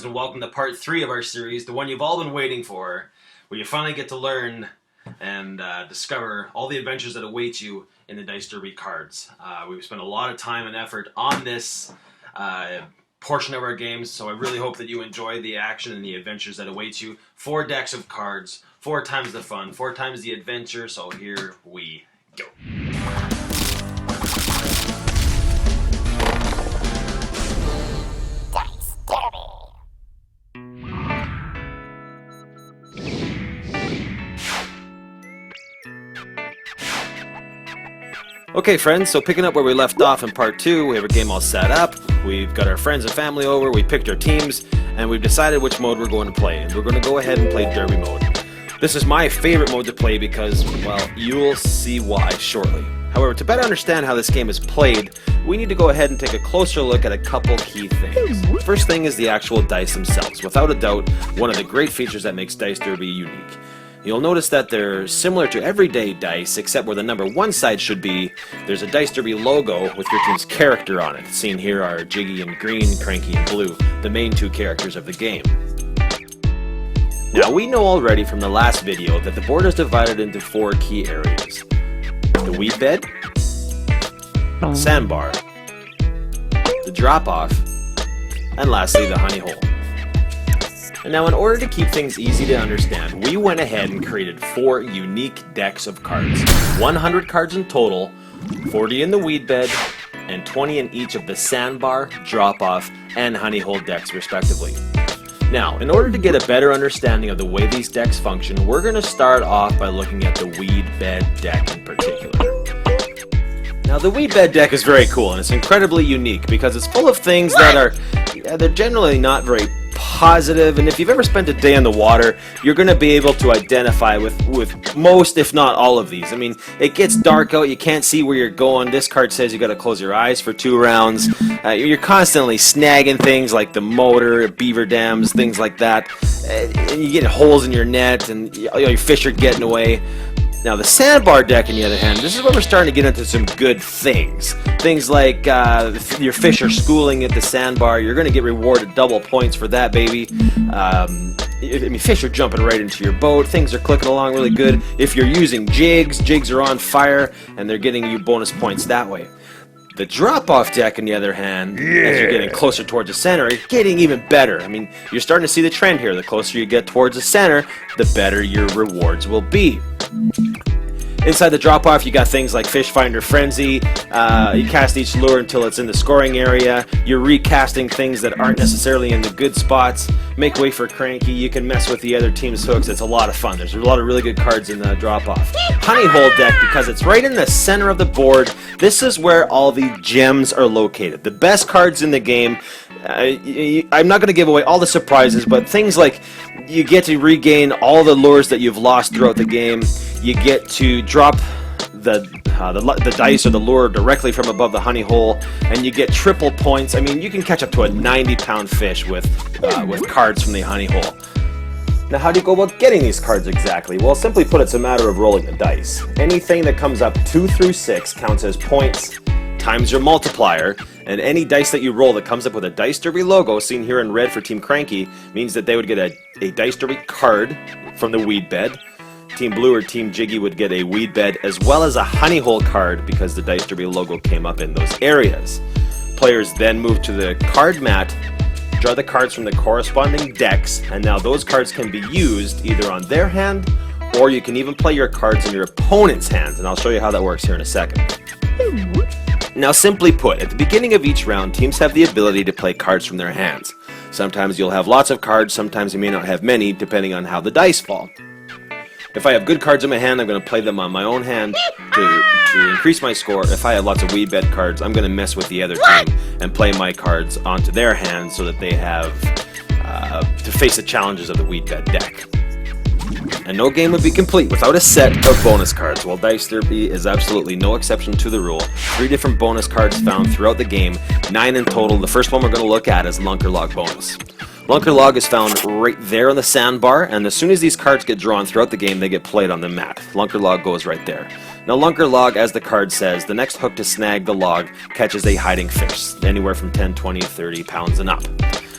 Snags, and welcome to part 3 of our series, the one you've all been waiting for, where you finally get to learn and discover all the adventures that await you in the Dice Derbi cards. We've spent a lot of time and effort on this portion of our games, so I really hope that you enjoy the action and the adventures that await you. 4 decks of cards, 4 times the fun, 4 times the adventure, so here we go. Okay friends, so picking up where we left off in part 2, we have our game all set up, we've got our friends and family over, we picked our teams, and we've decided which mode we're going to play, and we're going to go ahead and play Derby mode. This is my favorite mode to play because, well, you'll see why shortly. However, to better understand how this game is played, we need to go ahead and take a closer look at a couple key things. First thing is the actual dice themselves. Without a doubt, one of the great features that makes Dice Derbi unique. You'll notice that they're similar to everyday dice, except where the number 1 side should be, there's a Dice Derbi logo with your team's character on it. Seen here are Jiggy in green, Cranky in blue, the main 2 characters of the game. Now we know already from the last video that the board is divided into 4 key areas. The weed bed, sandbar, the drop-off, and lastly the honey hole. And now in order to keep things easy to understand, we went ahead and created 4 unique decks of cards. 100 cards in total, 40 in the weed bed, and 20 in each of the sandbar, drop-off, and honey hole decks respectively. Now, in order to get a better understanding of the way these decks function, we're going to start off by looking at the weed bed deck in particular. Now the weed bed deck is very cool and it's incredibly unique because it's full of things that are, they're generally not very positive, and if you've ever spent a day on the water, you're going to be able to identify with most, if not all of these. I mean, it gets dark out, you can't see where you're going. This card says you got to close your eyes for 2 rounds. You're constantly snagging things like the motor, beaver dams, things like that. And you get holes in your net, and your fish are getting away. Now the sandbar deck, on the other hand, this is where we're starting to get into some good things. Things like your fish are schooling at the sandbar. You're going to get rewarded double points for that, baby. I mean, fish are jumping right into your boat. Things are clicking along really good. If you're using jigs, jigs are on fire, and they're getting you bonus points that way. The drop-off deck, on the other hand, as you're getting closer towards the center, it's getting even better. I mean, you're starting to see the trend here. The closer you get towards the center, the better your rewards will be. Inside the drop-off, you got things like Fish Finder Frenzy. You cast each lure until it's in the scoring area. You're recasting things that aren't necessarily in the good spots. Make way for Cranky. You can mess with the other team's hooks. It's a lot of fun. There's a lot of really good cards in the drop-off. Honey hole deck, because it's right in the center of the board. This is where all the gems are located. The best cards in the game. I'm not going to give away all the surprises, but things like you get to regain all the lures that you've lost throughout the game. You get to drop the dice or the lure directly from above the honey hole, and you get triple points. I mean, you can catch up to a 90-pound fish with cards from the honey hole. Now, how do you go about getting these cards exactly? Well, simply put, it's a matter of rolling the dice. Anything that comes up 2 through 6 counts as points times your multiplier, and any dice that you roll that comes up with a Dice Derbi logo, seen here in red for Team Cranky, means that they would get a Dice Derbi card from the weed bed. Team Blue or Team Jiggy would get a weed bed as well as a honey hole card because the Dice Derbi logo came up in those areas. Players then move to the card mat, draw the cards from the corresponding decks, and now those cards can be used either on their hand, or you can even play your cards in your opponent's hand, and I'll show you how that works here in a second. Now, simply put, at the beginning of each round, teams have the ability to play cards from their hands. Sometimes you'll have lots of cards, sometimes you may not have many, depending on how the dice fall. If I have good cards in my hand, I'm going to play them on my own hand to increase my score. If I have lots of weed bed cards, I'm going to mess with the other team and play my cards onto their hands so that they have to face the challenges of the weed bed deck. And no game would be complete without a set of bonus cards. Well, Dice Derbi is absolutely no exception to the rule. 3 different bonus cards found throughout the game, 9 in total. The first one we're going to look at is Lunker Log bonus. Lunker Log is found right there on the sandbar, and as soon as these cards get drawn throughout the game, they get played on the mat. Lunker Log goes right there. Now, Lunker Log, as the card says, the next hook to snag the log catches a hiding fish, anywhere from 10, 20, 30 pounds and up.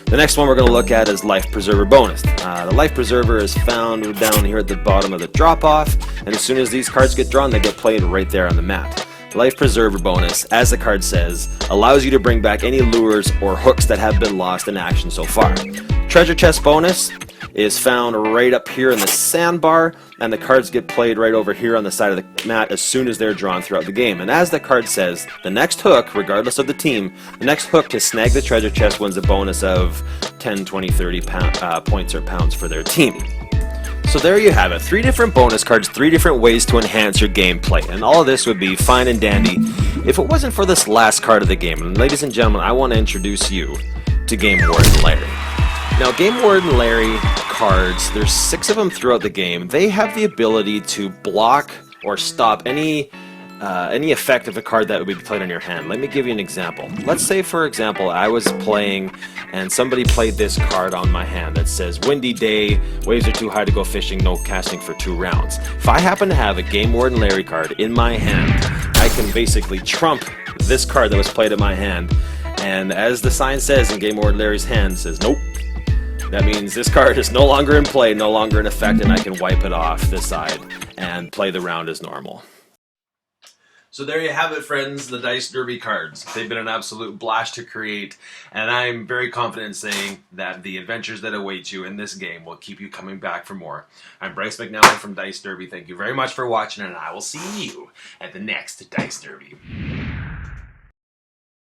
The The next one we're going to look at is Life Preserver bonus. The Life Preserver is found down here at the bottom of the drop-off, and as soon as these cards get drawn, they get played right there on the mat. Life Preserver bonus, as the card says, allows you to bring back any lures or hooks that have been lost in action so far. Treasure Chest bonus is found right up here in the sandbar, and the cards get played right over here on the side of the mat as soon as they're drawn throughout the game. And as the card says, the next hook, regardless of the team, the next hook to snag the treasure chest wins a bonus of 10, 20, 30 points or pounds for their team. So there you have it, 3 different bonus cards, 3 different ways to enhance your gameplay, and all of this would be fine and dandy if it wasn't for this last card of the game. And ladies and gentlemen, I want to introduce you to Game Warden Larry. Now, Game Warden Larry cards, there's 6 of them throughout the game. They have the ability to block or stop any effect of a card that would be played on your hand. Let me give you an example. Let's say, for example, I was playing and somebody played this card on my hand that says, windy day, waves are too high to go fishing, no casting for 2 rounds. If I happen to have a Game Warden Larry card in my hand, I can basically trump this card that was played in my hand. And as the sign says in Game Warden Larry's hand, it says, nope. That means this card is no longer in play, no longer in effect, and I can wipe it off this side and play the round as normal. So there you have it, friends, the Dice Derby cards. They've been an absolute blast to create, and I'm very confident in saying that the adventures that await you in this game will keep you coming back for more. I'm Bryce McNally from Dice Derby. Thank you very much for watching, and I will see you at the next Dice Derby.